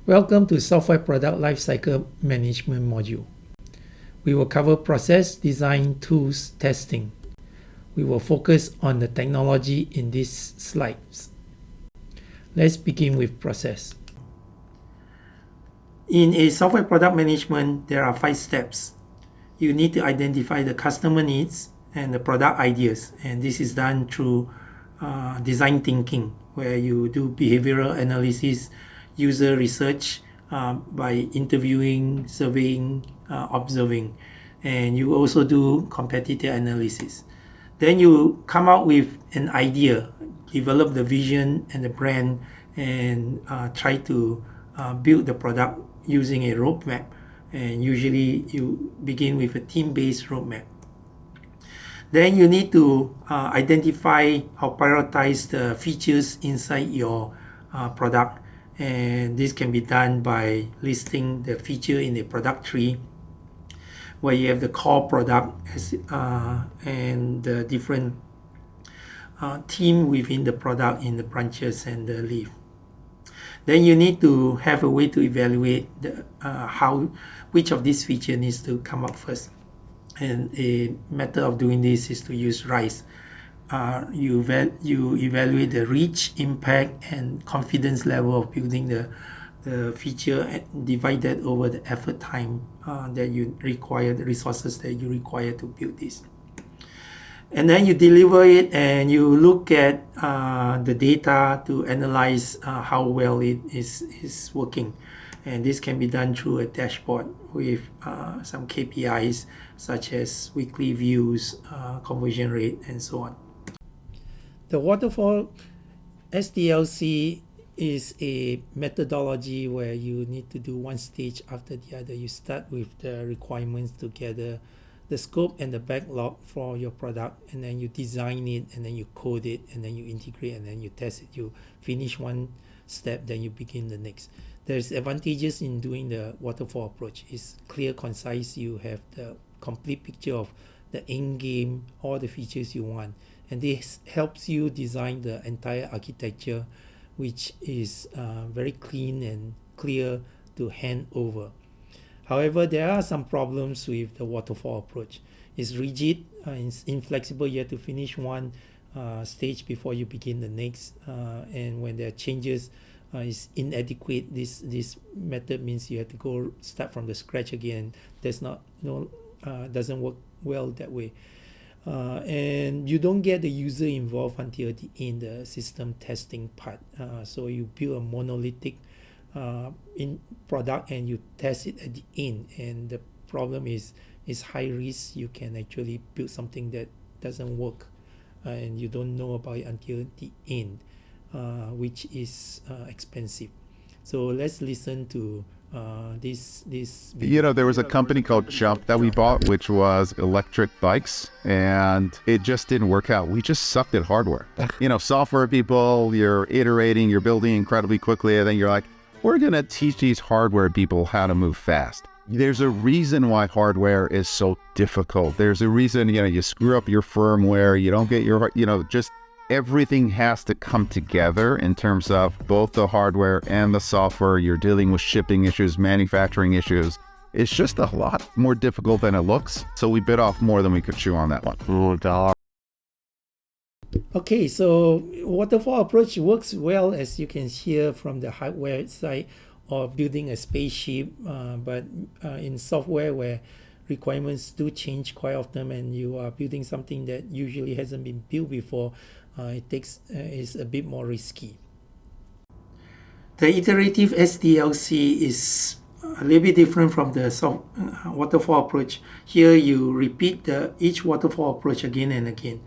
Welcome to Software Product Lifecycle Management module. We will cover process, design, tools, testing. We will focus on the technology in these slides. Let's begin with process. In a software product management, there are 5 steps. You need to identify the customer needs and the product ideas, and this is done through design thinking, where you do behavioral analysis, user research by interviewing, surveying, observing, and you also do competitor analysis. Then you come out with an idea, develop the vision and the brand, and try to build the product using a roadmap. And usually you begin with a team-based roadmap. Then you need to identify or prioritize the features inside your product, and this can be done by listing the feature in the product tree, where you have the core product and the different team within the product in the branches and the leaf. Then you need to have a way to evaluate which of these features needs to come up first. And a method of doing this is to use RISE. You evaluate the reach, impact, and confidence level of building the feature, and divide that over the effort time that you require, the resources that you require to build this. And then you deliver it, and you look at the data to analyze how well it is working. And this can be done through a dashboard with some KPIs such as weekly views, conversion rate, and so on. The waterfall SDLC is a methodology where you need to do one stage after the other. You start with the requirements together, the scope and the backlog for your product, and then you design it, and then you code it, and then you integrate, and then you test it. You finish one step, then you begin the next. There's advantages in doing the waterfall approach. It's clear, concise. You have the complete picture of the end game, all the features you want, and this helps you design the entire architecture, which is very clean and clear to hand over. However, there are some problems with the waterfall approach. It's rigid, it's inflexible. You have to finish one stage before you begin the next, and when there are changes, is inadequate. This method means you have to start from the scratch again. Doesn't work well that way, and you don't get the user involved until the end, the system testing part. So you build a monolithic in product and you test it at the end, and the problem is high risk. You can actually build something that doesn't work, and you don't know about it until the end, which is expensive. So let's listen to this video. There was a company called Jump that we bought, which was electric bikes, and it just didn't work out. We just sucked at hardware. Software people, you're iterating, you're building incredibly quickly, and then you're like, we're going to teach these hardware people how to move fast. There's a reason why hardware is so difficult. There's a reason, you screw up your firmware, you don't get your, just everything has to come together in terms of both the hardware and the software. You're dealing with shipping issues, manufacturing issues. It's just a lot more difficult than it looks. So we bit off more than we could chew on that one. Okay, so waterfall approach works well, as you can hear, from the hardware side, or building a spaceship, but in software where requirements do change quite often and you are building something that usually hasn't been built before, is a bit more risky. The iterative SDLC is a little bit different from the waterfall approach. Here you repeat each waterfall approach again and again.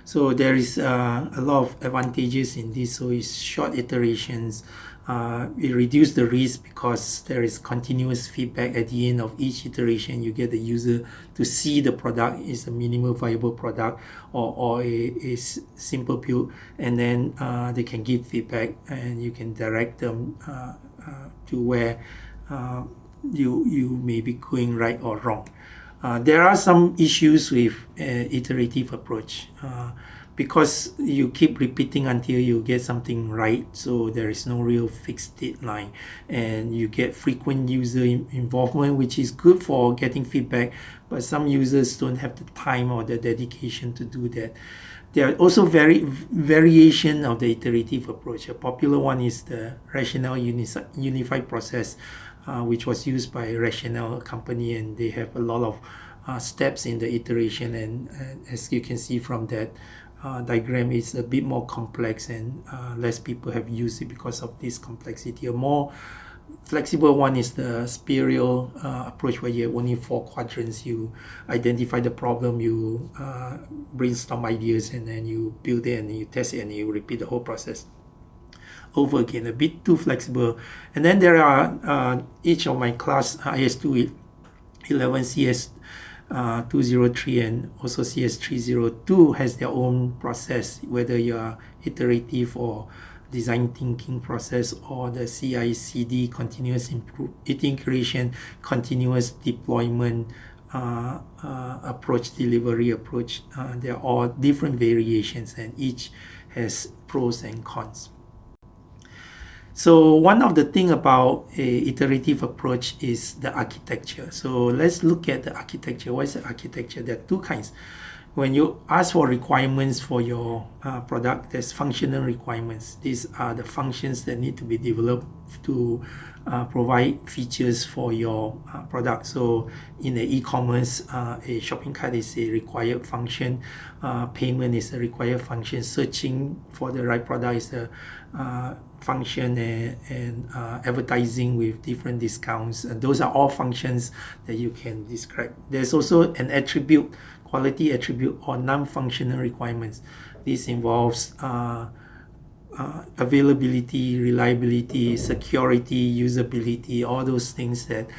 So there is a lot of advantages in this. So it's short iterations. It reduces the risk because there is continuous feedback at the end of each iteration. You get the user to see the product is a minimal viable product or a simple build, and then they can give feedback, and you can direct them to where you may be going right or wrong. There are some issues with iterative approach. because you keep repeating until you get something right, so there is no real fixed deadline, and you get frequent user involvement, which is good for getting feedback, but some users don't have the time or the dedication to do that. There are also variation of the iterative approach. A popular one is the rationale unified process, which was used by Rationale company, and they have a lot of steps in the iteration, and as you can see from that diagram, it's a bit more complex, and less people have used it because of this complexity. A more flexible one is the spiral approach, where you have only 4 quadrants. You identify the problem, you brainstorm ideas, and then you build it, and you test it, and you repeat the whole process over again. A bit too flexible. And then there are each of my class IS211, CS 203, and also CS302 has their own process, whether you are iterative or design thinking process, or the CI/CD, continuous integration, continuous deployment approach, delivery approach. They are all different variations, and each has pros and cons. So one of the thing about a iterative approach is the architecture. So let's look at the architecture. What is the architecture? There are 2 kinds. When you ask for requirements for your product, there's functional requirements. These are the functions that need to be developed to provide features for your product. So in the e-commerce, a shopping cart is a required function, payment is a required function, searching for the right product is a function, and advertising with different discounts. And those are all functions that you can describe. There's also an attribute, quality attribute, or non-functional requirements. This involves availability, reliability, security, usability, all those things that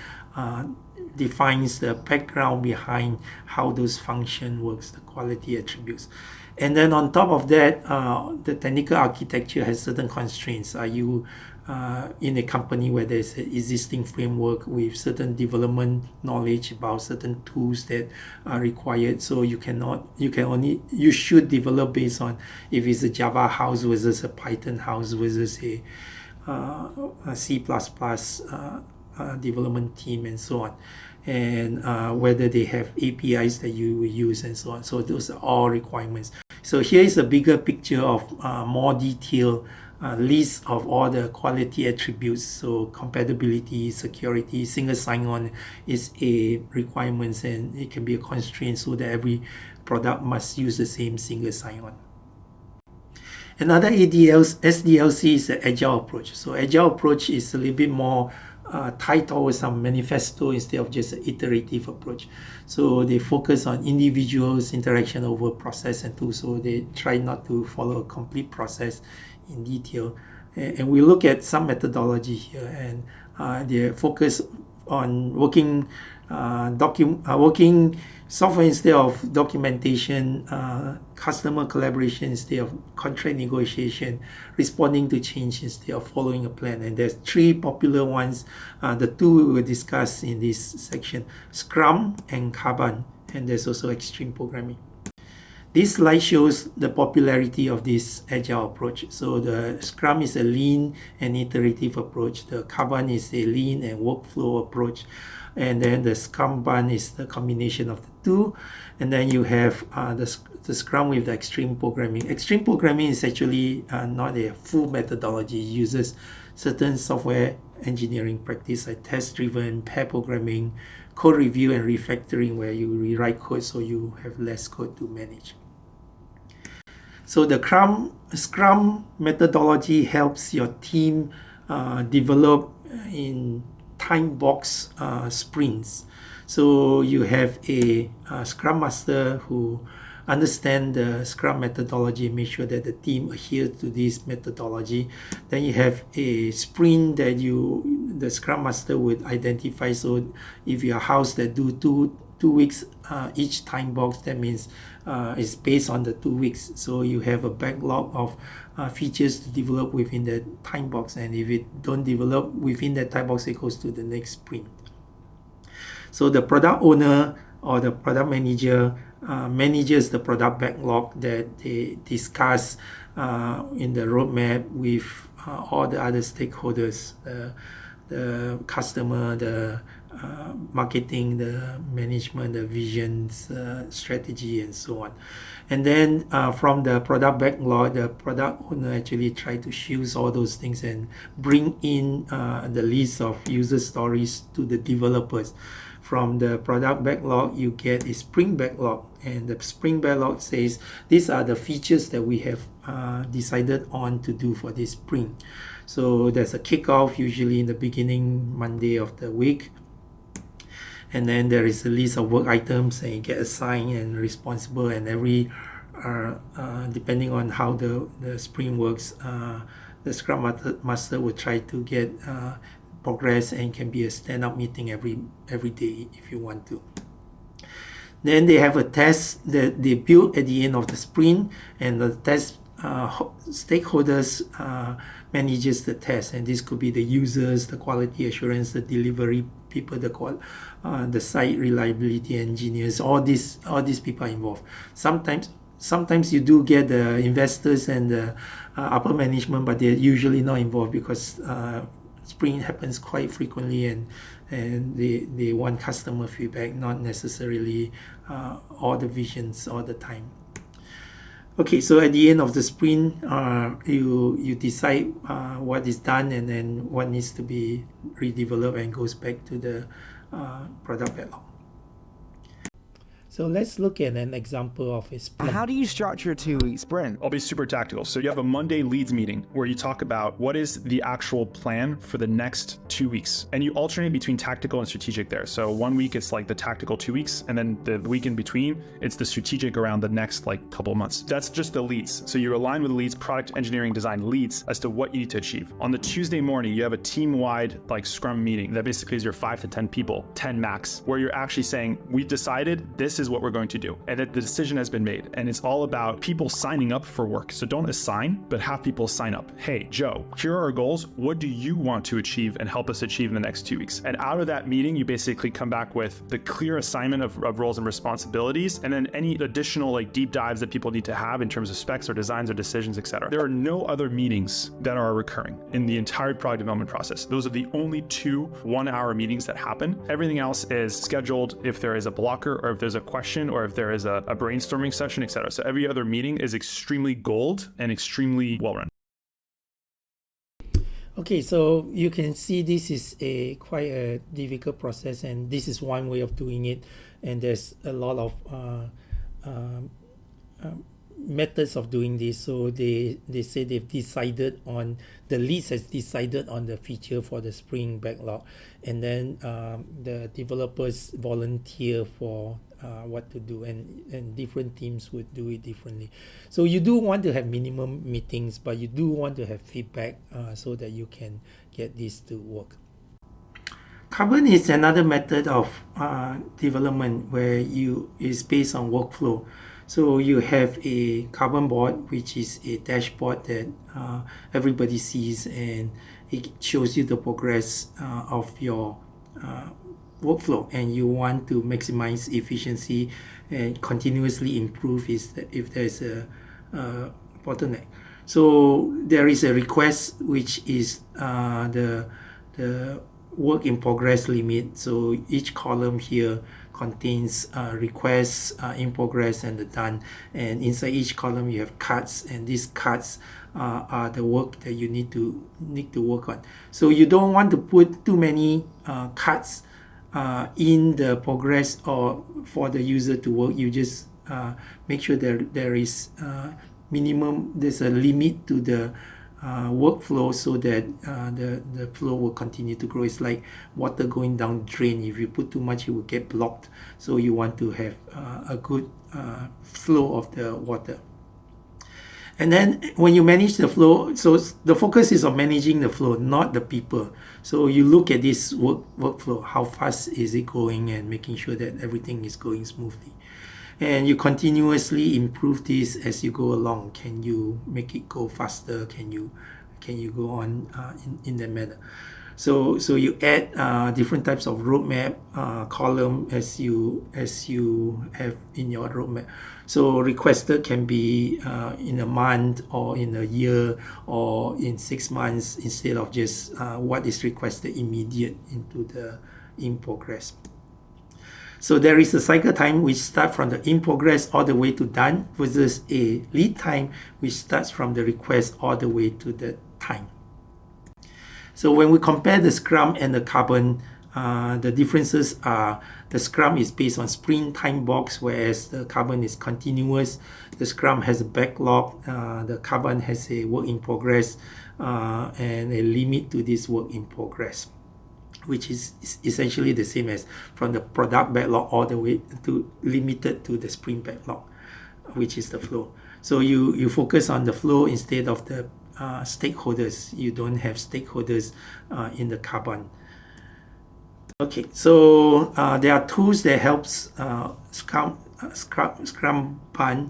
defines the background behind how those function works, the quality attributes. And then on top of that, the technical architecture has certain constraints. Are you in a company where there's an existing framework with certain development knowledge about certain tools that are required? So you should develop based on if it's a Java house versus a Python house versus a C++ development team, and so on, and whether they have APIs that you will use, and so on. So those are all requirements. So here is a bigger picture of more detailed list of all the quality attributes. So compatibility, security, single sign-on is a requirement, and it can be a constraint, so that every product must use the same single sign-on. Another SDLC is the agile approach. So agile approach is a little bit more tied towards some manifesto instead of just an iterative approach. So they focus on individuals' interaction over process and tools. So they try not to follow a complete process in detail. And we look at some methodology here, and they focus on working software instead of documentation, customer collaboration instead of contract negotiation, responding to change instead of following a plan. And there's 3 popular ones. The 2 we will discuss in this section: Scrum and Kanban, and there's also extreme programming. This slide shows the popularity of this agile approach. So the Scrum is a lean and iterative approach. The Kanban is a lean and workflow approach. And then the Kanban is the combination of the 2. And then you have the Scrum with the extreme programming. Extreme programming is actually not a full methodology. It uses certain software engineering practice like test-driven, pair programming, code review, and refactoring, where you rewrite code so you have less code to manage. So the Scrum methodology helps your team develop in time box sprints. So you have a Scrum Master who understand the Scrum methodology, make sure that the team adheres to this methodology. Then you have a sprint that the Scrum Master would identify. So if you're a house that do two weeks each time box, that means it's based on the 2 weeks. So you have a backlog of features to develop within the time box, and if it don't develop within that time box, it goes to the next sprint. So the product owner or the product manager manages the product backlog that they discuss in the roadmap with all the other stakeholders, the customer, the marketing, the management, the visions, strategy, and so on. And then from the product backlog, the product owner actually try to choose all those things and bring in the list of user stories to the developers. From the product backlog, you get a sprint backlog, and the sprint backlog says these are the features that we have decided on to do for this sprint. So there's a kickoff usually in the beginning Monday of the week, and then there is a list of work items, and you get assigned and responsible, and every depending on how the sprint works, the Scrum Master will try to get progress, and can be a stand-up meeting every day if you want to. Then they have a test that they build at the end of the sprint, and the test stakeholders manages the test, and this could be the users, the quality assurance, the delivery people, the site reliability engineers. All these people are involved. Sometimes you do get the investors and the upper management, but they're usually not involved because sprint happens quite frequently, and they want customer feedback, not necessarily all the visions all the time. Okay, so at the end of the sprint, you decide what is done, and then what needs to be redeveloped and goes back to the product backlog. So let's look at an example of a sprint. How do you structure a 2-week sprint? I'll be super tactical. So you have a Monday leads meeting where you talk about what is the actual plan for the next 2 weeks. And you alternate between tactical and strategic there. So 1 week it's like the tactical 2 weeks, and then the week in between, it's the strategic around the next like couple of months. That's just the leads. So you align with the leads, product engineering design leads as to what you need to achieve. On the Tuesday morning, you have a team-wide like Scrum meeting that basically is your 5 to 10 people, 10 max, where you're actually saying, we've decided this is what we're going to do, and that the decision has been made. And it's all about people signing up for work. So don't assign, but have people sign up. Hey, Joe, here are our goals. What do you want to achieve and help us achieve in the next 2 weeks? And out of that meeting, you basically come back with the clear assignment of roles and responsibilities, and then any additional like deep dives that people need to have in terms of specs or designs or decisions, etc. There are no other meetings that are recurring in the entire product development process. Those are the only 2 1-hour meetings that happen. Everything else is scheduled if there is a blocker, or if there's a question, or if there is a brainstorming session, etc. So every other meeting is extremely gold and extremely well run. Okay, so you can see this is quite a difficult process, and this is one way of doing it, and there's a lot of methods of doing this. So they say they've decided on, the leads has decided on the feature for the sprint backlog, and then the developers volunteer for what to do, and different teams would do it differently. So you do want to have minimum meetings, but you do want to have feedback so that you can get this to work. Carbon is another method of development where is based on workflow. So you have a Carbon board, which is a dashboard that everybody sees, and it shows you the progress of your workflow, and you want to maximize efficiency and continuously improve if there's a bottleneck. So there is a request, which is the work in progress limit. So each column here contains requests, in progress, and the done, and inside each column you have cuts, and these cuts are the work that you need to work on. So you don't want to put too many cuts in the progress or for the user to work. You just make sure that there is minimum, there's a limit to the workflow, so that the flow will continue to grow. It's like water going down drain. If you put too much, it will get blocked. So you want to have a good flow of the water. And then when you manage the flow, so the focus is on managing the flow, not the people. So you look at this workflow, how fast is it going, and making sure that everything is going smoothly. And you continuously improve this as you go along. Can you make it go faster? Can you go on in that manner? So you add different types of roadmap column as you have in your roadmap. So requested can be in a month or in a year or in 6 months instead of just what is requested immediate into the in progress. So there is a cycle time which starts from the in progress all the way to done versus a lead time which starts from the request all the way to the time. So when we compare the Scrum and the Kanban, the differences are the Scrum is based on sprint time box, whereas the Kanban is continuous. The Scrum has a backlog, the Kanban has a work in progress and a limit to this work in progress, which is essentially the same as from the product backlog all the way to limited to the sprint backlog, which is the flow. So you focus on the flow instead of the stakeholders. You don't have stakeholders in the Kanban. Okay, so there are tools that helps Scrum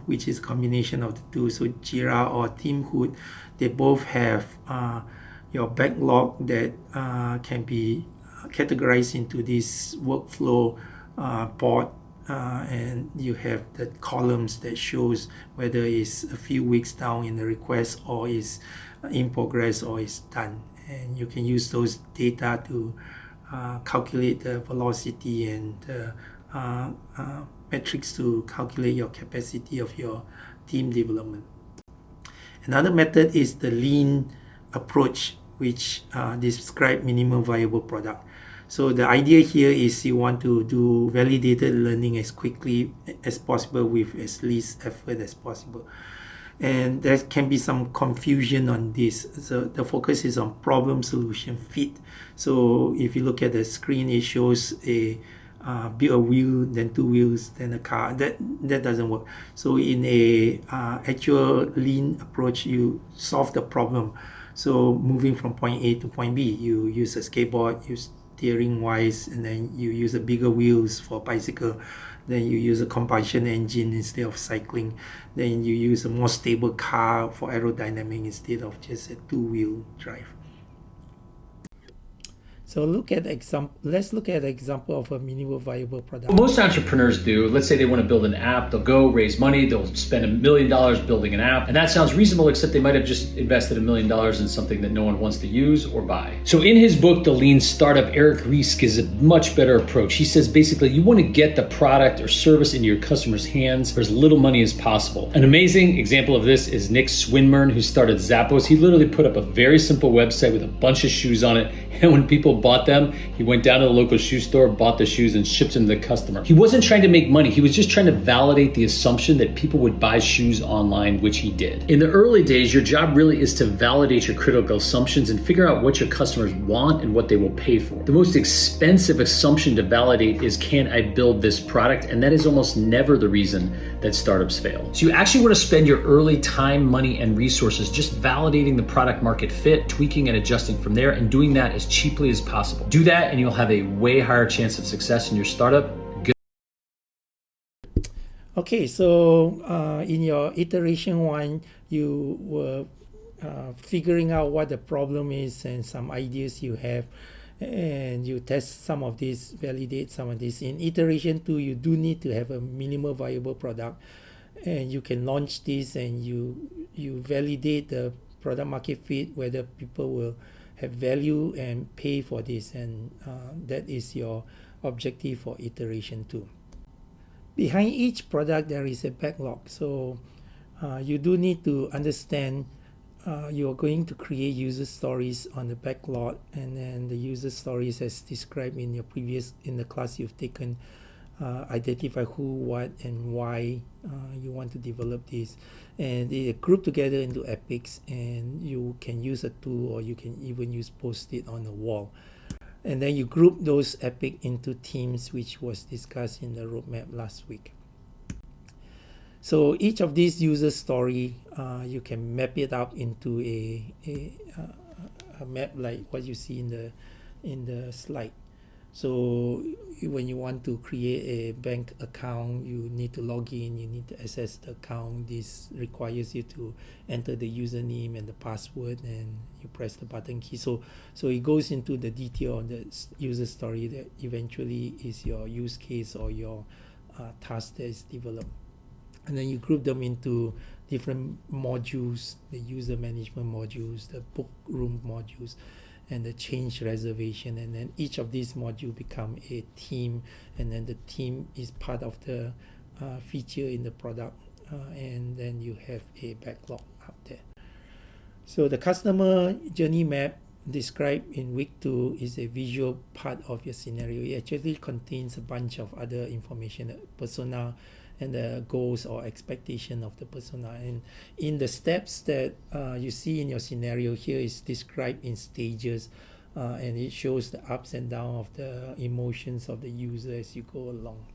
which is a combination of the two. So Jira or Teamhood, they both have your backlog that can be categorized into this workflow board, and you have the columns that shows whether it's a few weeks down in the request or is in progress or is done, and you can use those data to calculate the velocity and metrics to calculate your capacity of your team development. Another method is the lean approach, which describe minimum viable product. So the idea here is you want to do validated learning as quickly as possible with as least effort as possible. And there can be some confusion on this. So the focus is on problem solution fit. So if you look at the screen, it shows a build a wheel, then 2 wheels, then a car. That doesn't work. So in a actual lean approach, you solve the problem. So moving from point A to point B, you use a skateboard, you steering wise, and then you use a bigger wheels for bicycle. Then you use a combustion engine instead of cycling. Then you use a more stable car for aerodynamic instead of just a 2-wheel drive. So let's look at an example of a minimal viable product. What most entrepreneurs do, let's say they want to build an app, they'll go raise money, they'll spend $1 million building an app, and that sounds reasonable, except they might have just invested $1 million in something that no one wants to use or buy. So in his book, The Lean Startup, Eric Ries gives a much better approach. He says basically you want to get the product or service into your customer's hands for as little money as possible. An amazing example of this is Nick Swinmurn, who started Zappos. He literally put up a very simple website with a bunch of shoes on it, and when people bought them, he went down to the local shoe store, bought the shoes, and shipped them to the customer. He wasn't trying to make money. He was just trying to validate the assumption that people would buy shoes online, which he did. In the early days, your job really is to validate your critical assumptions and figure out what your customers want and what they will pay for. The most expensive assumption to validate is, can I build this product? And that is almost never the reason that startups fail. So you actually want to spend your early time, money, and resources just validating the product market fit, tweaking and adjusting from there, and doing that as cheaply as possible. Do that and you'll have a way higher chance of success in your startup. Okay, so in your iteration 1, you were figuring out what the problem is and some ideas you have, and you test some of this, validate some of this. In iteration 2, you do need to have a minimal viable product, and you can launch this and you validate the product market fit, whether people will have value and pay for this, and that is your objective for iteration 2. Behind each product there is a backlog, so you do need to understand you are going to create user stories on the backlog, and then the user stories as described in the class you've taken, identify who, what, and why you want to develop this, and they are grouped together into epics, and you can use a tool or you can even use post-it on the wall, and then you group those epic into teams, which was discussed in the roadmap last week. So each of these user story, you can map it up into a map like what you see in the slide. So when you want to create a bank account, you need to log in, you need to access the account. This requires you to enter the username and the password, and you press the button key. So it goes into the detail of the user story that eventually is your use case or your task that is developed. And then you group them into different modules, the user management modules, the book room modules, and the change reservation. And then each of these modules become a team, and then the team is part of the feature in the product, and then you have a backlog up there. So the customer journey map described in week 2 is a visual part of your scenario. It actually contains a bunch of other information, the persona and the goals or expectation of the persona. And in the steps that you see in your scenario here is described in stages, and it shows the ups and downs of the emotions of the user as you go along.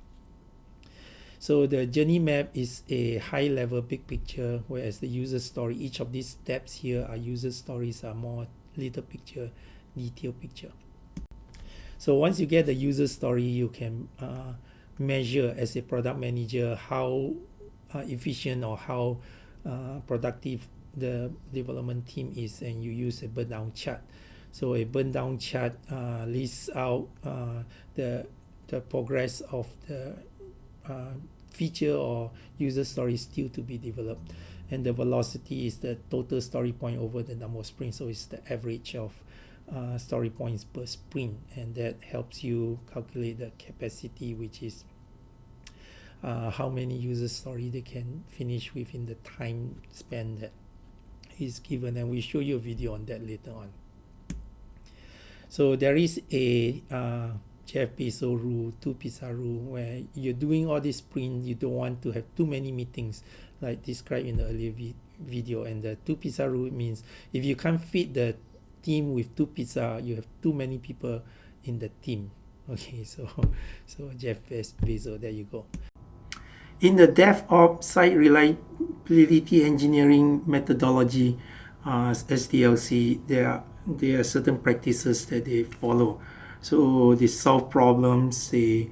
So the journey map is a high level big picture, whereas the user story, each of these steps here are user stories, are more little picture, detailed picture. So once you get the user story, you can measure as a product manager how efficient or how productive the development team is, and you use a burn down chart. So a burn down chart lists out the progress of the feature or user story still to be developed, and the velocity is the total story point over the number of sprints. So it's the average of story points per sprint, and that helps you calculate the capacity, which is how many user story they can finish within the time span that is given, and we'll show you a video on that later on. So there is a Jeff Bezos rule, 2 pizza rule, where you're doing all this sprint, you don't want to have too many meetings like described in the earlier video. And the 2 pizza rule means if you can't fit the team with 2 pizza, you have too many people in the team. Okay, so Jeff Bezos, there you go. In the DevOps site reliability engineering methodology, SDLC, there are certain practices that they follow. So they solve problems, they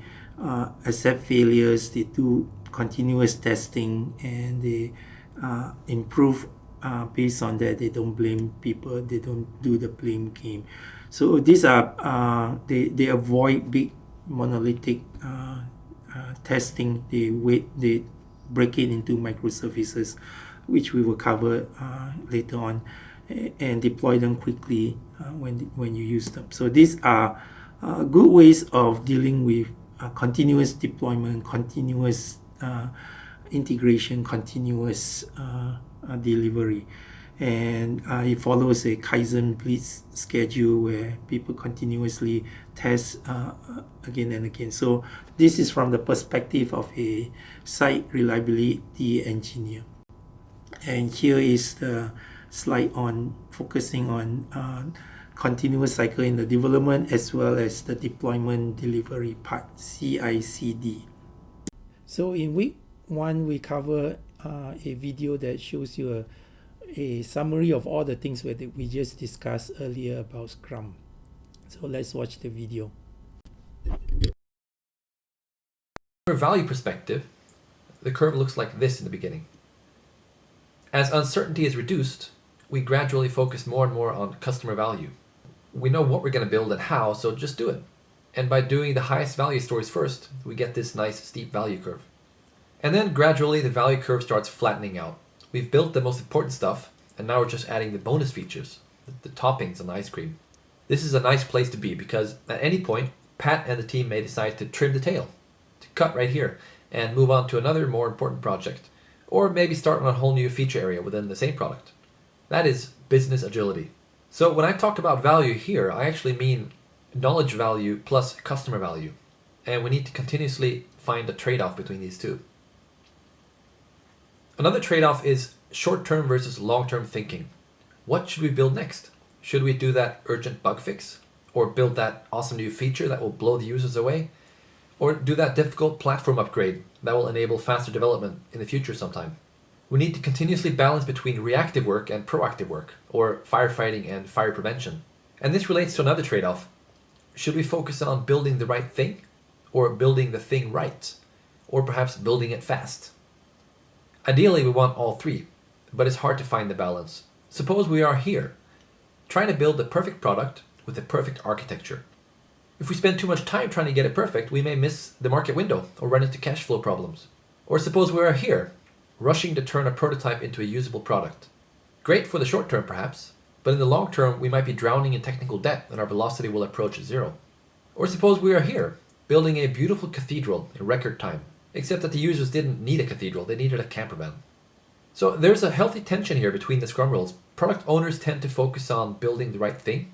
accept failures, they do continuous testing, and they improve based on that. They don't blame people, they don't do the blame game. So these are they avoid big monolithic testing. They break it into microservices, which we will cover later on, and deploy them quickly when you use them. So these are good ways of dealing with continuous deployment, continuous integration, continuous delivery. And it follows a Kaizen Blitz schedule where people continuously test again and again. So this is from the perspective of a site reliability engineer. And here is the slide on focusing on continuous cycle in the development as well as the deployment delivery part, CI/CD. So in week 1, we cover a video that shows you a summary of all the things that we just discussed earlier about Scrum. So let's watch the video. From a value perspective, the curve looks like this in the beginning. As uncertainty is reduced, we gradually focus more and more on customer value. We know what we're going to build and how, so just do it. And by doing the highest value stories first, we get this nice steep value curve. And then gradually the value curve starts flattening out. We've built the most important stuff, and now we're just adding the bonus features, the toppings on the ice cream. This is a nice place to be because at any point, Pat and the team may decide to trim the tail, to cut right here, and move on to another more important project, or maybe start on a whole new feature area within the same product. That is business agility. So when I talk about value here, I actually mean knowledge value plus customer value, and we need to continuously find a trade-off between these two. Another trade-off is short-term versus long-term thinking. What should we build next? Should we do that urgent bug fix? Or build that awesome new feature that will blow the users away? Or do that difficult platform upgrade that will enable faster development in the future sometime? We need to continuously balance between reactive work and proactive work, or firefighting and fire prevention. And this relates to another trade-off. Should we focus on building the right thing, or building the thing right, or perhaps building it fast? Ideally, we want all three, but it's hard to find the balance. Suppose we are here, trying to build the perfect product with the perfect architecture. If we spend too much time trying to get it perfect, we may miss the market window or run into cash flow problems. Or suppose we are here, rushing to turn a prototype into a usable product. Great for the short term perhaps, but in the long term we might be drowning in technical debt and our velocity will approach zero. Or suppose we are here, building a beautiful cathedral in record time, except that the users didn't need a cathedral, they needed a camper van. So there's a healthy tension here between the Scrum roles. Product owners tend to focus on building the right thing.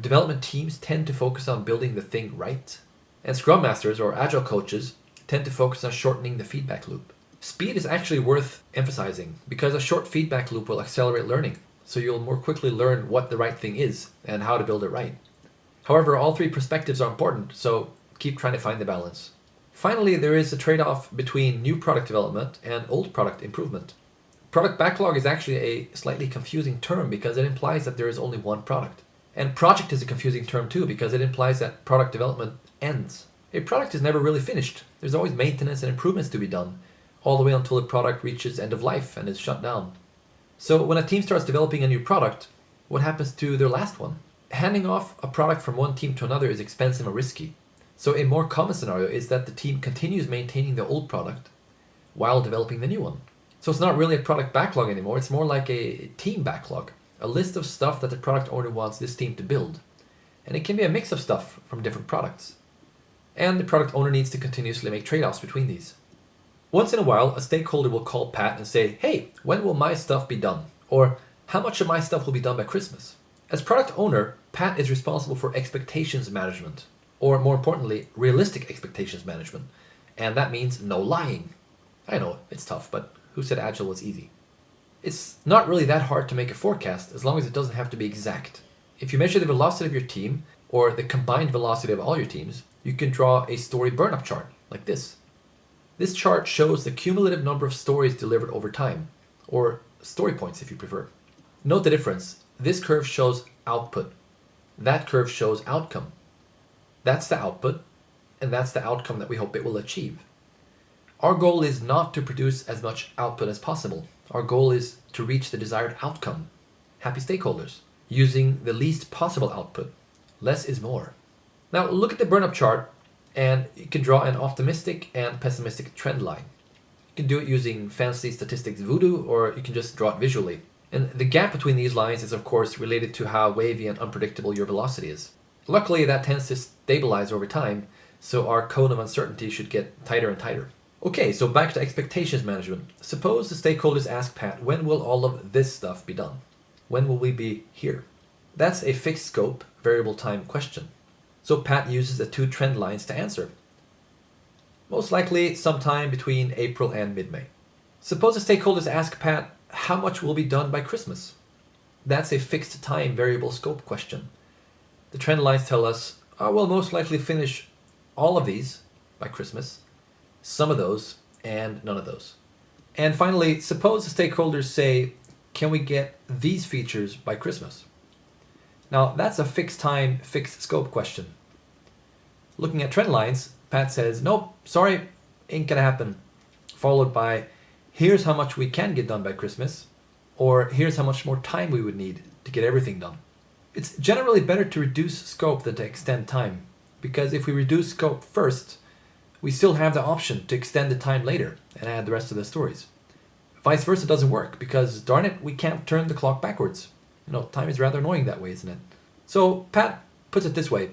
Development teams tend to focus on building the thing right. And Scrum Masters or Agile coaches tend to focus on shortening the feedback loop. Speed is actually worth emphasizing because a short feedback loop will accelerate learning. So you'll more quickly learn what the right thing is and how to build it right. However, all three perspectives are important, so keep trying to find the balance. Finally, there is a trade-off between new product development and old product improvement. Product backlog is actually a slightly confusing term because it implies that there is only one product. And project is a confusing term too because it implies that product development ends. A product is never really finished. There's always maintenance and improvements to be done, all the way until the product reaches end of life and is shut down. So when a team starts developing a new product, what happens to their last one? Handing off a product from one team to another is expensive and risky. So a more common scenario is that the team continues maintaining the old product while developing the new one. So it's not really a product backlog anymore, it's more like a team backlog, a list of stuff that the product owner wants this team to build. And it can be a mix of stuff from different products. And the product owner needs to continuously make trade-offs between these. Once in a while, a stakeholder will call Pat and say, "Hey, when will my stuff be done?" Or, "How much of my stuff will be done by Christmas?" As product owner, Pat is responsible for expectations management, or more importantly, realistic expectations management. And that means no lying. I know, it's tough, but who said Agile was easy? It's not really that hard to make a forecast as long as it doesn't have to be exact. If you measure the velocity of your team, or the combined velocity of all your teams, you can draw a story burn-up chart, like this. This chart shows the cumulative number of stories delivered over time, or story points if you prefer. Note the difference. This curve shows output. That curve shows outcome. That's the output, and that's the outcome that we hope it will achieve. Our goal is not to produce as much output as possible. Our goal is to reach the desired outcome. Happy stakeholders, using the least possible output. Less is more. Now look at the burn-up chart, and you can draw an optimistic and pessimistic trend line. You can do it using fancy statistics voodoo, or you can just draw it visually. And the gap between these lines is of course related to how wavy and unpredictable your velocity is. Luckily, that tends to stabilize over time, so our cone of uncertainty should get tighter and tighter. Okay, so back to expectations management. Suppose the stakeholders ask Pat, when will all of this stuff be done? When will we be here? That's a fixed scope, variable time question. So Pat uses the two trend lines to answer. Most likely sometime between April and mid-May. Suppose the stakeholders ask Pat, how much will be done by Christmas? That's a fixed time, variable scope question. The trend lines tell us, we'll most likely finish all of these by Christmas, some of those, and none of those. And finally, suppose the stakeholders say, can we get these features by Christmas? Now, that's a fixed time, fixed scope question. Looking at trend lines, Pat says, nope, sorry, ain't gonna happen. Followed by, here's how much we can get done by Christmas, or here's how much more time we would need to get everything done. It's generally better to reduce scope than to extend time, because if we reduce scope first, we still have the option to extend the time later and add the rest of the stories. Vice versa doesn't work, because darn it, we can't turn the clock backwards. Time is rather annoying that way, isn't it? So Pat puts it this way.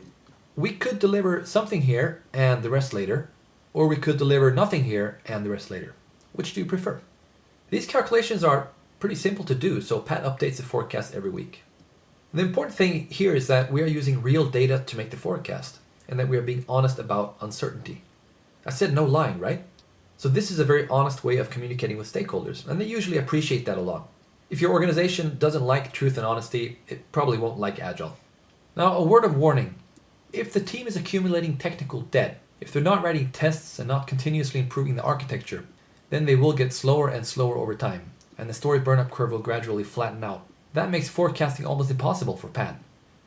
We could deliver something here and the rest later, or we could deliver nothing here and the rest later. Which do you prefer? These calculations are pretty simple to do, so Pat updates the forecast every week. The important thing here is that we are using real data to make the forecast, and that we are being honest about uncertainty. I said no lying, right? So this is a very honest way of communicating with stakeholders, and they usually appreciate that a lot. If your organization doesn't like truth and honesty, it probably won't like Agile. Now, a word of warning. If the team is accumulating technical debt, if they're not writing tests and not continuously improving the architecture, then they will get slower and slower over time, and the story burn-up curve will gradually flatten out. That makes forecasting almost impossible for Pat.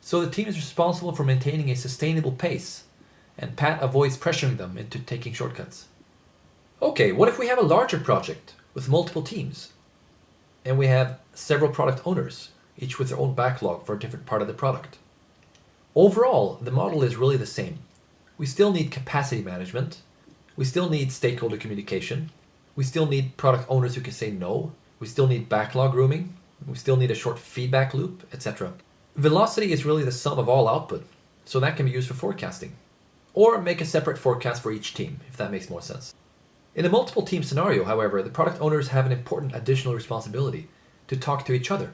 So the team is responsible for maintaining a sustainable pace, and Pat avoids pressuring them into taking shortcuts. Okay, what if we have a larger project with multiple teams, and we have several product owners, each with their own backlog for a different part of the product? Overall, the model is really the same. We still need capacity management, we still need stakeholder communication, we still need product owners who can say no, we still need backlog grooming, we still need a short feedback loop, etc. Velocity is really the sum of all output, so that can be used for forecasting. Or make a separate forecast for each team, if that makes more sense. In a multiple team scenario, however, the product owners have an important additional responsibility to talk to each other.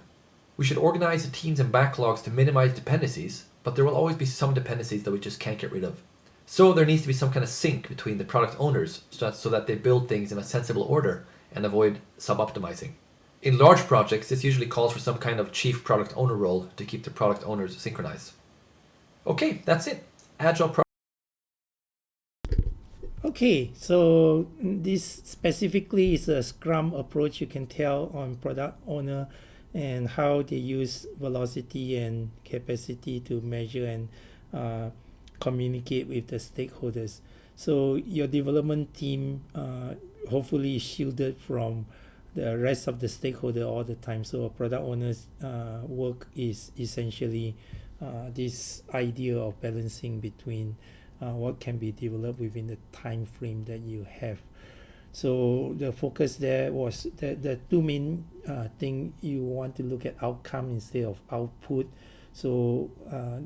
We should organize the teams and backlogs to minimize dependencies, but there will always be some dependencies that we just can't get rid of. So there needs to be some kind of sync between the product owners so that they build things in a sensible order and avoid sub-optimizing. In large projects, this usually calls for some kind of chief product owner role to keep the product owners synchronized. Okay, that's it. Agile Okay, so this specifically is a Scrum approach. You can tell on product owner and how they use velocity and capacity to measure and communicate with the stakeholders. So your development team hopefully is shielded from the rest of the stakeholder all the time. So a product owner's work is essentially this idea of balancing between what can be developed within the time frame that you have. So the focus there was the two main thing. You want to look at outcome instead of output. So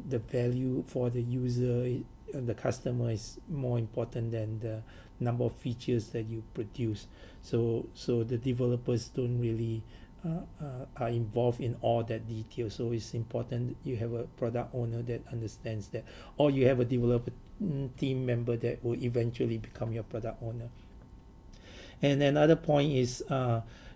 the value for the user, the customer, is more important than the number of features that you produce. So the developers don't really are involved in all that detail. So it's important you have a product owner that understands that, or you have a developer team member that will eventually become your product owner. And another point is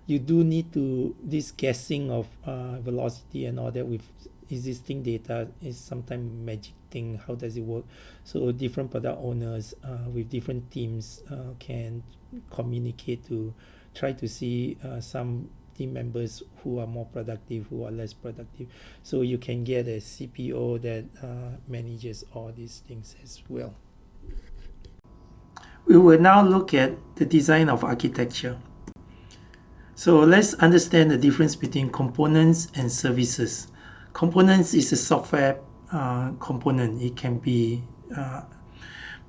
you do need to, this guessing of velocity and all that with existing data is sometimes magic thing. How does it work? So different product owners with different teams can communicate to try to see some team members who are more productive, who are less productive. So you can get a CPO that manages all these things as well. We will now look at the design of architecture. So let's understand the difference between components and services. Components is a software component. It can be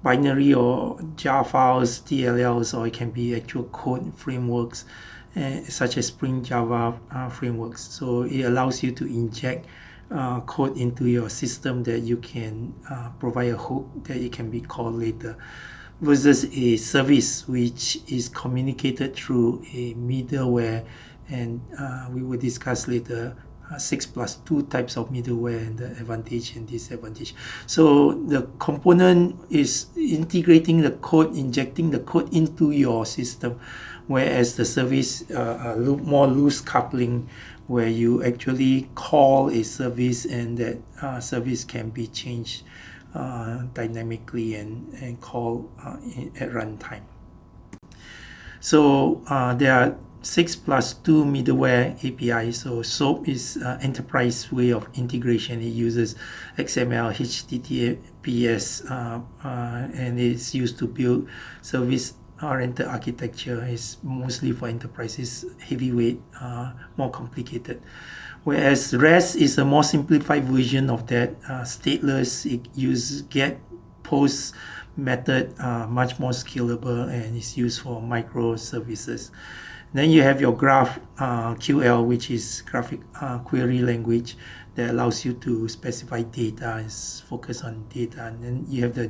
binary or jar files, DLLs, or it can be actual code frameworks such as Spring Java frameworks. So it allows you to inject code into your system that you can provide a hook that it can be called later, versus a service which is communicated through a middleware, and we will discuss later 6+2 types of middleware and the advantage and disadvantage. So the component is integrating the code, injecting the code into your system, whereas the service more loose coupling, where you actually call a service and that service can be changed dynamically and call at runtime. So there are 6+2 middleware API. So SOAP is enterprise way of integration. It uses XML, HTTPS, and it's used to build service-oriented architecture. It's mostly for enterprises, heavyweight, more complicated. Whereas REST is a more simplified version of that, stateless. It uses get, post method, much more scalable, and is used for microservices. Then you have your graph QL, which is graphic query language that allows you to specify data, is focused on data. And then you have the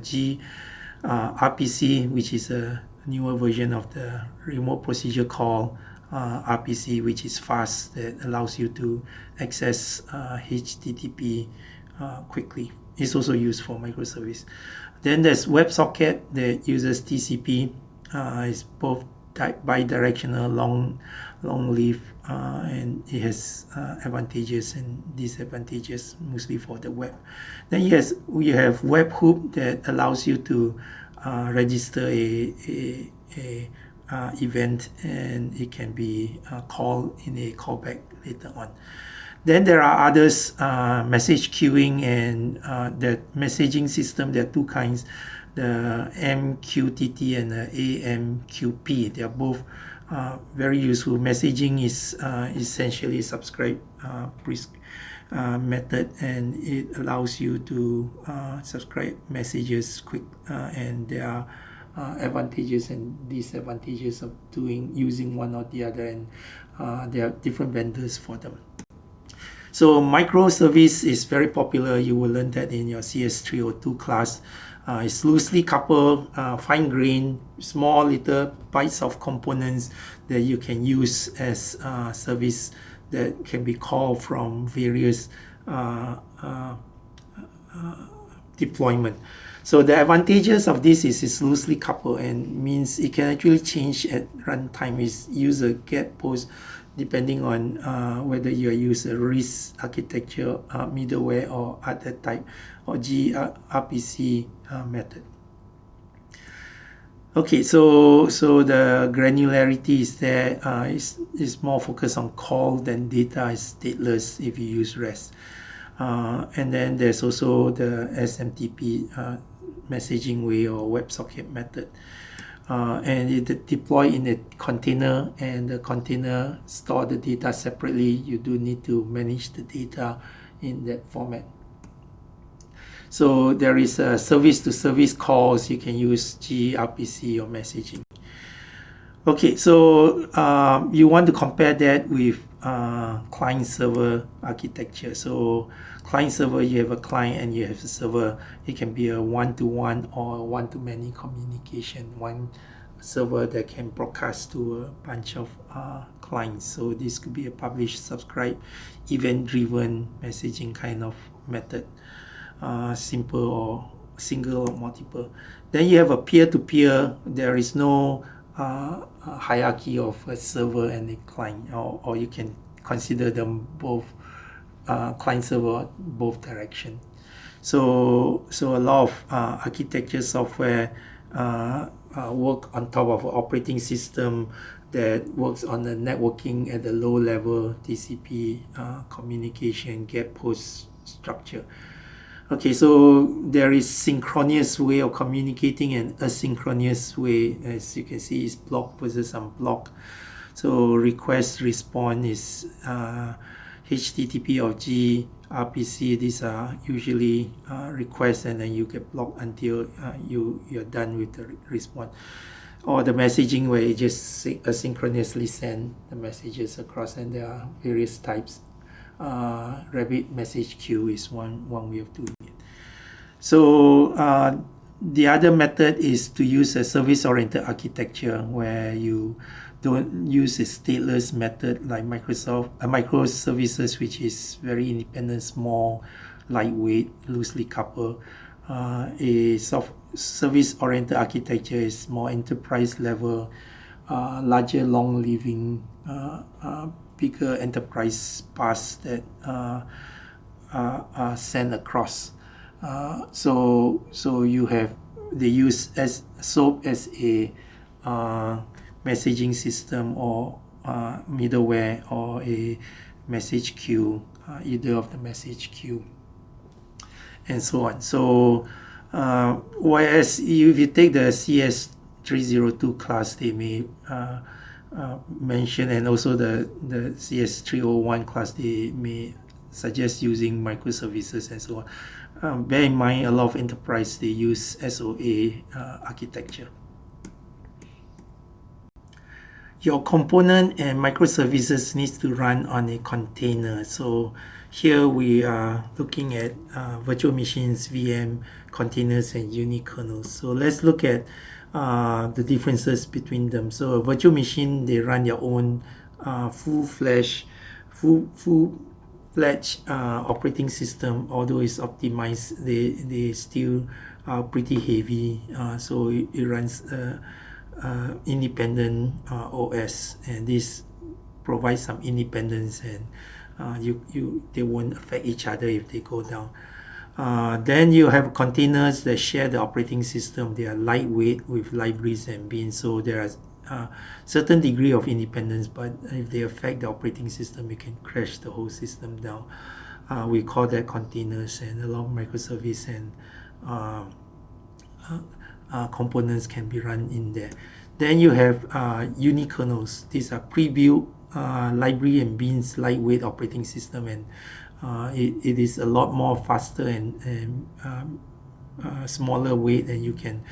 RPC, which is a newer version of the remote procedure call RPC, which is fast, that allows you to access HTTP quickly. It's also used for microservice. Then there's WebSocket that uses TCP. It's both bidirectional, long-lived, and it has advantages and disadvantages, mostly for the web. Then yes, we have webhook that allows you to register a event, and it can be called in a callback later on. Then there are others, message queuing and the messaging system. There are two kinds, the MQTT and the AMQP. They are both very useful. Messaging is essentially subscribe method, and it allows you to subscribe messages quick, and there are advantages and disadvantages of using one or the other, and there are different vendors for them. So microservice is very popular. You will learn that in your CS302 class. It's loosely coupled, fine-grained, small little bytes of components that you can use as service that can be called from various deployment. So the advantages of this is it's loosely coupled and means it can actually change at runtime. It's user get post depending on whether you use a RISC architecture, middleware, or other type, or gRPC method. Okay, so the granularity is there. Is more focused on call than data is stateless if you use REST. And then there's also the SMTP messaging way or WebSocket method. And it deploy in a container, and the container store the data separately. You do need to manage the data in that format. So there is a service-to-service calls. You can use gRPC or messaging. Okay, so you want to compare that with client-server architecture. So client-server, you have a client and you have a server. It can be a one-to-one or one-to-many communication. One server that can broadcast to a bunch of clients. So this could be a publish, subscribe, event-driven messaging kind of method. Simple or single or multiple. Then you have a peer-to-peer. There is no hierarchy of a server and a client, or you can consider them both client-server, both direction. So a lot of architecture software work on top of an operating system that works on the networking at the low level, TCP communication, get post structure. Okay, so there is synchronous way of communicating and asynchronous way. As you can see, is block versus unblock. So request response is HTTP or gRPC. These are usually requests, and then you get blocked until you're done with the response. Or the messaging where you just asynchronously send the messages across, and there are various types. Rabbit message queue is one way of doing it. So the other method is to use a service-oriented architecture where you don't use a stateless method like microservices, which is very independent, small, lightweight, loosely coupled. A service-oriented architecture is more enterprise level, larger, long-living, bigger enterprise paths that are sent across. So they use SOAP as a messaging system or middleware or a message queue, either of the message queue, and so on. So whereas if you take the CS302 class, they may mention, and also the CS301 class, they may suggest using microservices and so on. Bear in mind, a lot of enterprise, they use SOA architecture. Your component and microservices needs to run on a container. So here we are looking at virtual machines, VM, containers, and unikernels. So let's look at the differences between them. So a virtual machine, they run their own full-fledged operating system. Although it's optimized, they still are pretty heavy. So it runs independent OS, and this provides some independence, and they won't affect each other if they go down. Then you have containers that share the operating system. They are lightweight with libraries and beans, so there are certain degree of independence, but if they affect the operating system, it can crash the whole system down. We call that containers, and a lot of microservice and components can be run in there. Then you have unikernels. These are pre-built library and beans lightweight operating system, and it is a lot more faster and smaller weight, and you can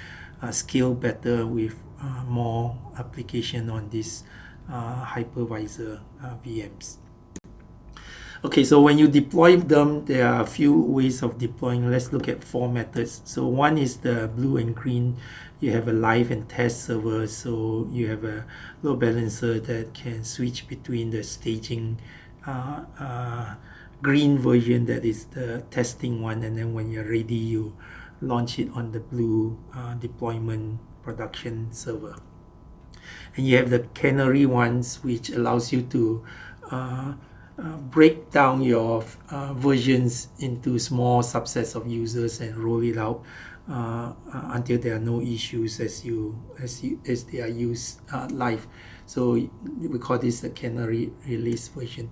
scale better with more application on these hypervisor VMs. Okay, so when you deploy them, there are a few ways of deploying. Let's look at 4 methods. So one is the blue and green. You have a live and test server, so you have a load balancer that can switch between the staging green version, that is the testing one, and then when you're ready, you launch it on the blue deployment production server. And you have the canary ones, which allows you to break down your versions into small subsets of users and roll it out until there are no issues as they are used live. So we call this the canary release version.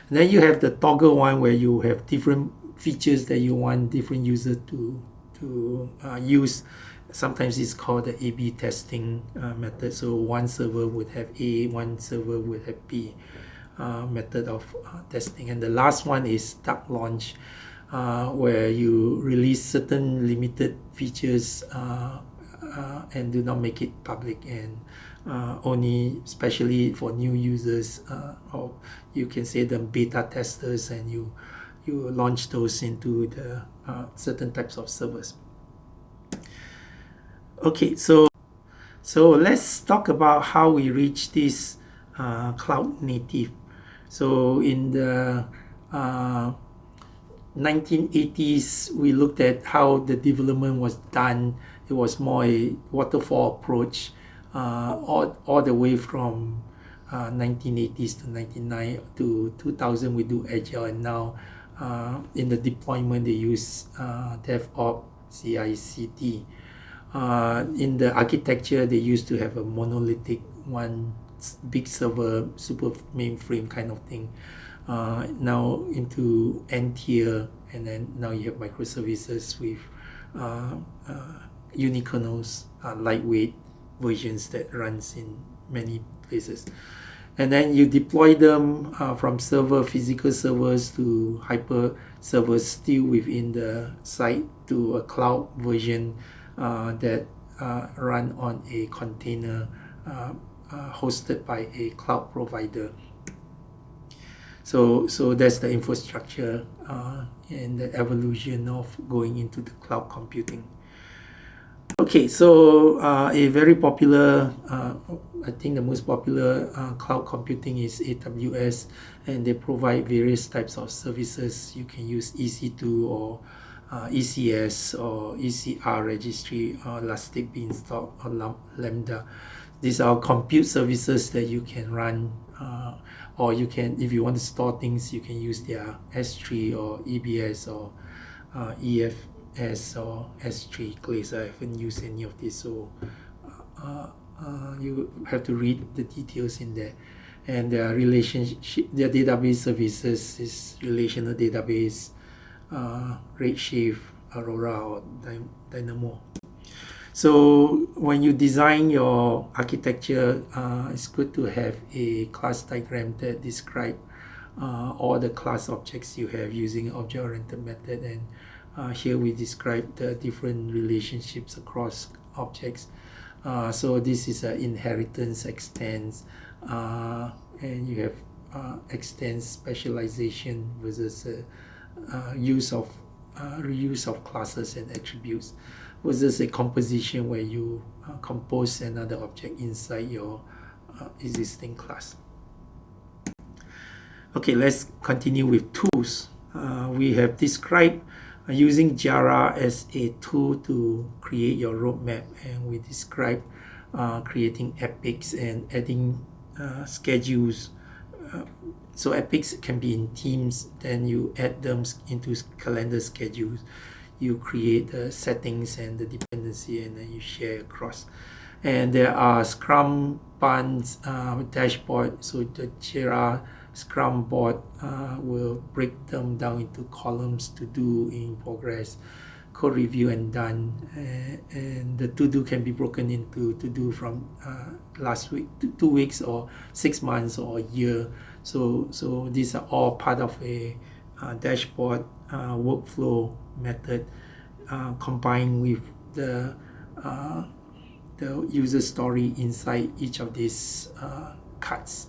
And then you have the toggle one, where you have different features that you want different users to use. Sometimes it's called the A/B testing method. So one server would have A, one server would have B method of testing. And the last one is dark launch, where you release certain limited features and do not make it public, and only especially for new users, or you can say the beta testers, and you launch those into the certain types of servers. Okay, so let's talk about how we reach this cloud native. So in the 1980s, we looked at how the development was done. It was more a waterfall approach, all the way from 1980s to 99 to 2000 we do agile, and now in the deployment they use DevOps, CI/CD. In the architecture, they used to have a monolithic one big server, super mainframe kind of thing. Now into N tier, and then now you have microservices with unikernels, lightweight versions that runs in many places. And then you deploy them from physical servers to hyper servers still within the site, to a cloud version that run on a container hosted by a cloud provider. So that's the infrastructure and the evolution of going into the cloud computing. Okay, so a very popular, I think the most popular cloud computing is AWS, and they provide various types of services. You can use EC2 or ECS or ECR registry, or Elastic Beanstalk or Lambda. These are compute services that you can run, or you can, if you want to store things, you can use their S3 or EBS or EFS or S3 class. I haven't used any of this, so you have to read the details in there. And their relationship, their database services is relational database, Redshift, Aurora, or Dynamo. So when you design your architecture, it's good to have a class diagram that describe all the class objects you have using object-oriented method. And here we describe the different relationships across objects. So this is an inheritance, extends, and you have extends specialization versus use of reuse of classes and attributes, versus a composition where you compose another object inside your existing class. Okay, let's continue with tools. We have described using Jira as a tool to create your roadmap, and we describe creating epics and adding schedules. So epics can be in teams, then you add them into calendar schedules. You create the settings and the dependency, and then you share across. And there are Scrum buns dashboard. So the Jira Scrum board will break them down into columns: to do, in progress, code review, and done. And the to do can be broken into to do from last week, 2 weeks, or 6 months, or a year. So these are all part of a dashboard workflow method combined with the user story inside each of these cards.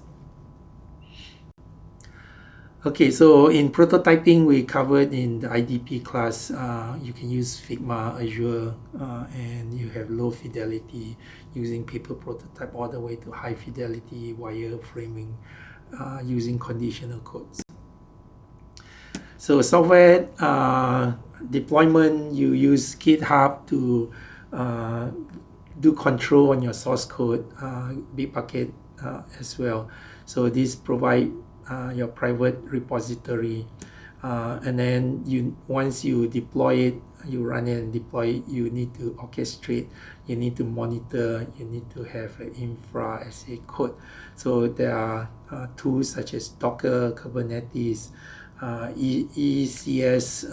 Okay, so in prototyping, we covered in the IDP class, you can use Figma, Azure, and you have low fidelity using paper prototype, all the way to high fidelity wireframing using conditional codes. So software deployment, you use GitHub to do control on your source code, Bitbucket as well. So this provide your private repository, and then once you deploy it, you run it and deploy it, you need to orchestrate, you need to monitor, you need to have an infra as a code. So there are tools such as Docker, Kubernetes, ECS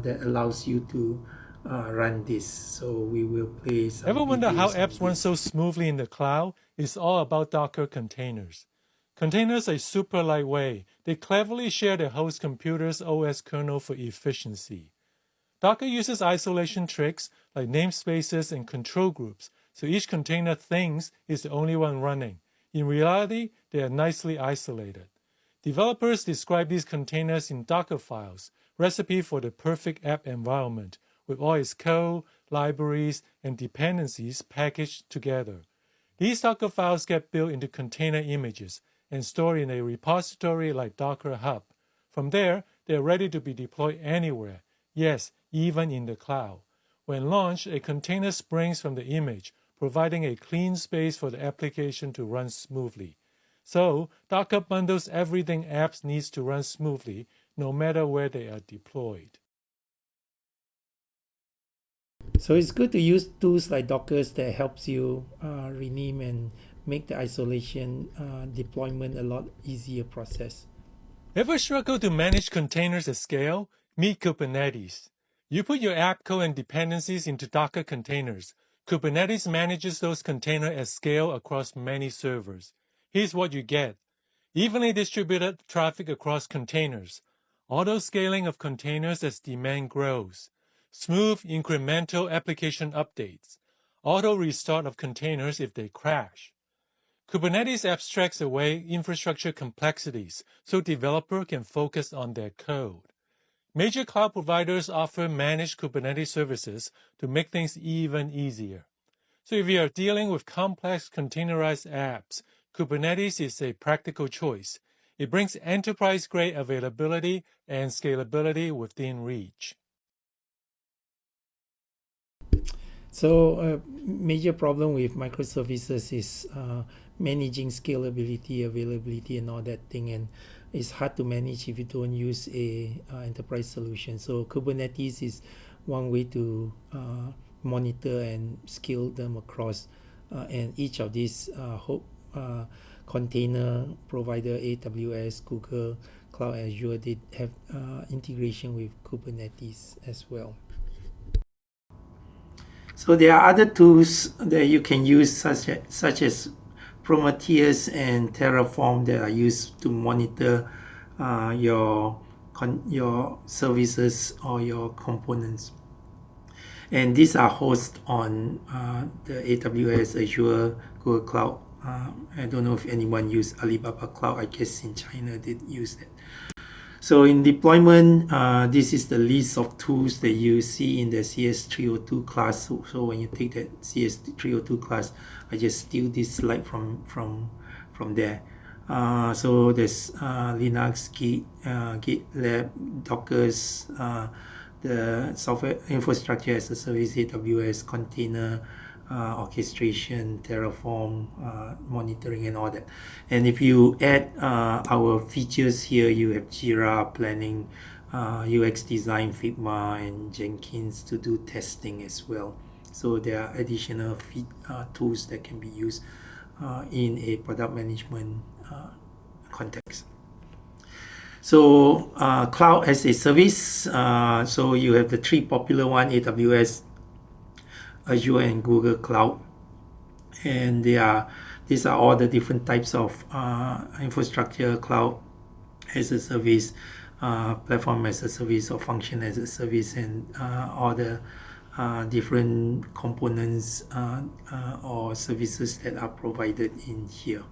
that allows you to run this. So we will play some Ever wonder how videos on apps run this. so smoothly in the cloud? It's all about Docker containers. Containers are super lightweight. They cleverly share the host computer's OS kernel for efficiency. Docker uses isolation tricks like namespaces and control groups, so each container thinks it's the only one running. In reality, they are nicely isolated. Developers describe these containers in Docker files, recipe for the perfect app environment, with all its code, libraries, and dependencies packaged together. These Docker files get built into container images and stored in a repository like Docker Hub. From there, they are ready to be deployed anywhere, yes, even in the cloud. When launched, a container springs from the image, providing a clean space for the application to run smoothly. So, Docker bundles everything apps needs to run smoothly, no matter where they are deployed. So it's good to use tools like Docker that helps you rename and make the isolation deployment a lot easier process. Ever struggle to manage containers at scale? Meet Kubernetes. You put your app code and dependencies into Docker containers. Kubernetes manages those containers at scale across many servers. Here's what you get: evenly distributed traffic across containers, auto-scaling of containers as demand grows, smooth incremental application updates, auto-restart of containers if they crash. Kubernetes abstracts away infrastructure complexities so developers can focus on their code. Major cloud providers offer managed Kubernetes services to make things even easier. So if you are dealing with complex containerized apps, Kubernetes is a practical choice. It brings enterprise-grade availability and scalability within reach. So a major problem with microservices is managing scalability, availability, and all that thing, and it's hard to manage if you don't use a enterprise solution. So Kubernetes is one way to monitor and scale them across, and each of these container provider, AWS, Google Cloud, Azure, they have integration with Kubernetes as well. So there are other tools that you can use, such as Prometheus and Terraform, that are used to monitor your services or your components. And these are hosted on the AWS, Azure, Google Cloud. I don't know if anyone used Alibaba Cloud. I guess in China they use that. So in deployment, this is the list of tools that you see in the CS302 class. So when you take that CS302 class, I just steal this slide from there. So there's Linux, Git, GitLab, Docker's, the software infrastructure as a service, AWS, container, orchestration, Terraform, monitoring, and all that. And if you add our features here, you have Jira, planning, UX design, Figma, and Jenkins to do testing as well. So there are additional tools that can be used in a product management context. So cloud as a service, so you have the three popular one, AWS, Azure, and Google Cloud. And these are all the different types of infrastructure, cloud as a service, platform as a service, or function as a service, and all the different components or services that are provided in here.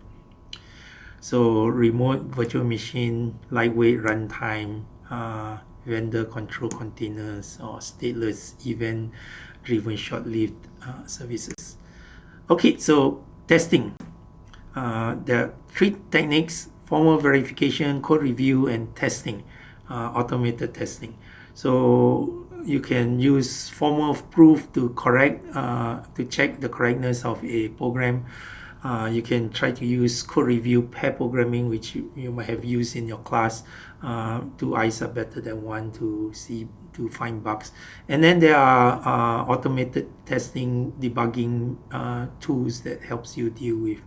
So remote virtual machine, lightweight runtime, vendor control containers, or stateless event-driven short-lived services. Okay, so testing. There are three techniques: formal verification, code review, and testing, automated testing. So you can use formal proof to check the correctness of a program. You can try to use code review pair programming, which you might have used in your class. Two eyes are better than one to find bugs. And then there are automated testing, debugging tools that helps you deal with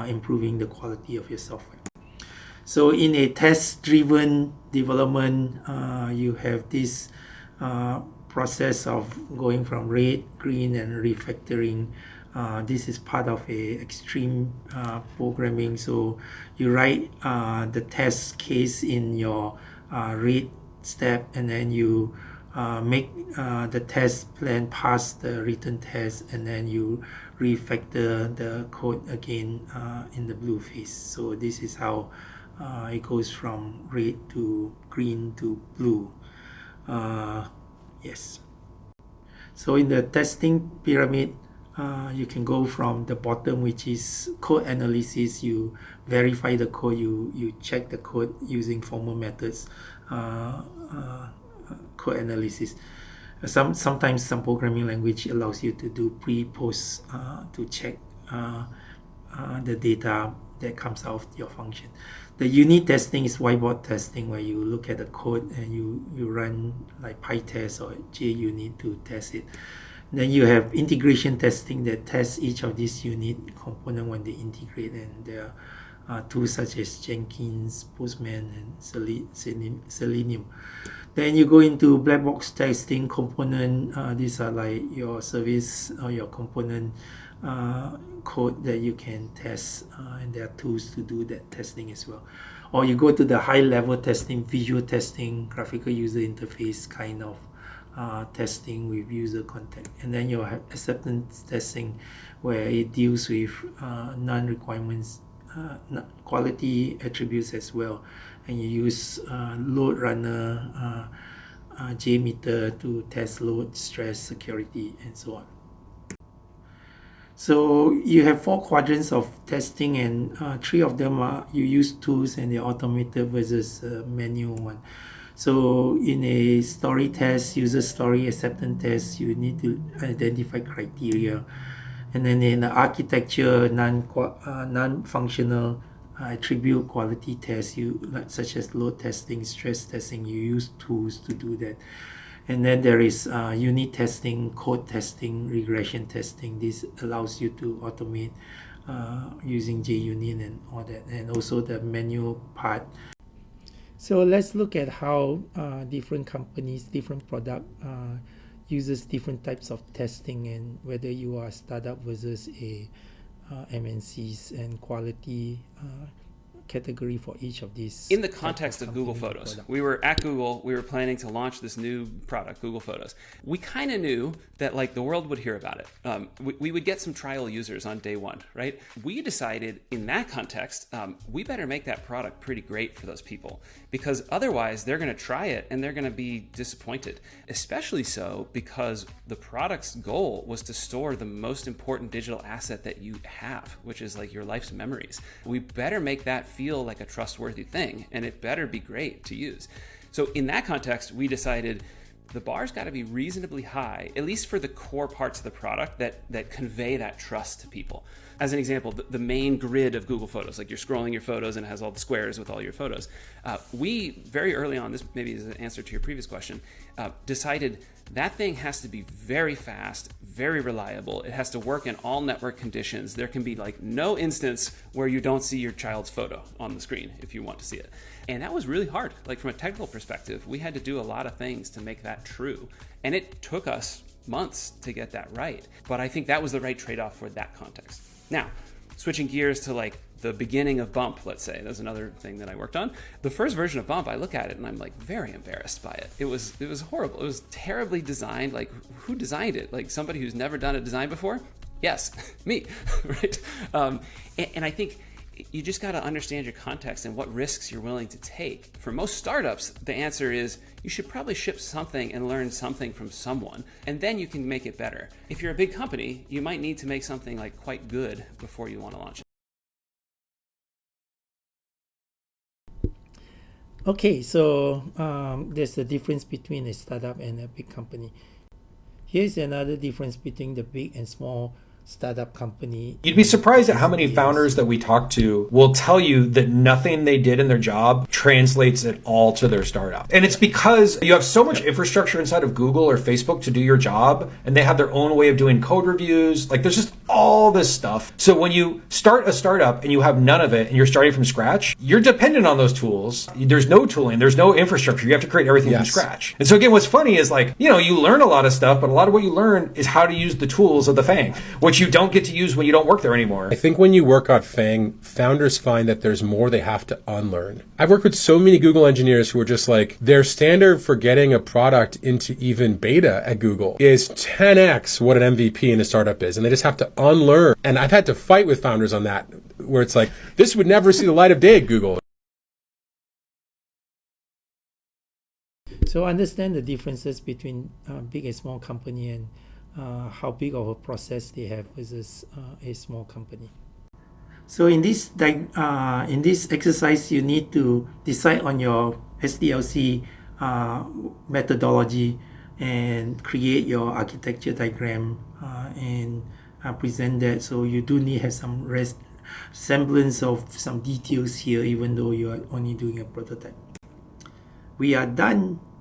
improving the quality of your software. So in a test-driven development, you have this process of going from red, green, and refactoring. This is part of a extreme programming. So you write the test case in your red step, and then you make the test plan pass the written test, and then you refactor the code again in the blue phase. So this is how it goes from red to green to blue. Yes. So in the testing pyramid, you can go from the bottom, which is code analysis. You verify the code, you check the code using formal methods, code analysis. Sometimes some programming language allows you to do pre-post to check the data that comes out of your function. The unit testing is whiteboard testing, where you look at the code and you run like PyTest or JUnit to test it. Then you have integration testing that tests each of these unit component when they integrate, and there are tools such as Jenkins, Postman, and Selenium. Then you go into black box testing component. These are like your service or your component code that you can test, and there are tools to do that testing as well. Or you go to the high level testing, visual testing, graphical user interface kind of testing with user contact. And then you have acceptance testing, where it deals with non-requirements, quality attributes as well, and you use load runner, JMeter to test load, stress, security, and so on. So you have 4 quadrants of testing, and 3 of them are you use tools and they're automated versus manual one. So in a story test, user story acceptance test, you need to identify criteria. And then in the architecture, non-functional attribute quality test, such as load testing, stress testing, you use tools to do that. And then there is unit testing, code testing, regression testing. This allows you to automate using JUnit and all that, and also the manual part. So let's look at how different companies, different product uses different types of testing, and whether you are a startup versus a MNCs, and quality category for each of these. In the context of Google Photos, we were at Google, we were planning to launch this new product, Google Photos. We kind of knew that like the world would hear about it. We would get some trial users on day one, right? We decided in that context, we better make that product pretty great for those people, because otherwise they're going to try it and they're going to be disappointed, especially so because the product's goal was to store the most important digital asset that you have, which is like your life's memories. We better make that feel like a trustworthy thing, and it better be great to use. So in that context, we decided the bar's got to be reasonably high, at least for the core parts of the product that convey that trust to people. As an example, the main grid of Google Photos, like you're scrolling your photos and it has all the squares with all your photos. We, very early on, this maybe is an answer to your previous question, decided That thing has to be very fast, very reliable. It has to work in all network conditions. There can be like no instance where you don't see your child's photo on the screen if you want to see it. And that was really hard. Like from a technical perspective, we had to do a lot of things to make that true. And it took us months to get that right. But I think that was the right trade-off for that context. Now, switching gears to like the beginning of Bump, let's say, that's another thing that I worked on. The first version of Bump, I look at it and I'm like very embarrassed by it. It was horrible. It was terribly designed. Like, who designed it? Like somebody who's never done a design before? Yes, me, right? And I think you just got to understand your context and what risks you're willing to take. For most startups, the answer is you should probably ship something and learn something from someone, and then you can make it better. If you're a big company, you might need to make something like quite good before you want to launch it. Okay, so there's a difference between a startup and a big company. Here's another difference between the big and small startup company. You'd be surprised at how many founders that we talk to will tell you that nothing they did in their job translates at all to their startup. And it's because you have so much infrastructure inside of Google or Facebook to do your job, and they have their own way of doing code reviews. Like there's just all this stuff. So when you start a startup and you have none of it and you're starting from scratch, you're dependent on those tools. There's no tooling, there's no infrastructure. You have to create everything from scratch. And so again, what's funny is like, you know, you learn a lot of stuff, but a lot of what you learn is how to use the tools of the FANG, which you don't get to use when you don't work there anymore. I think when you work on FANG, founders find that there's more they have to unlearn. I've worked with so many Google engineers who are just like, their standard for getting a product into even beta at Google is 10x what an MVP in a startup is. And they just have to unlearn. And I've had to fight with founders on that, where it's like, this would never see the light of day at Google. So understand the differences between big and small company, and how big of a process they have versus a small company. So in this exercise, you need to decide on your SDLC methodology and create your architecture diagram and present that. So you do need to have some semblance of some details here, even though you are only doing a prototype. We are done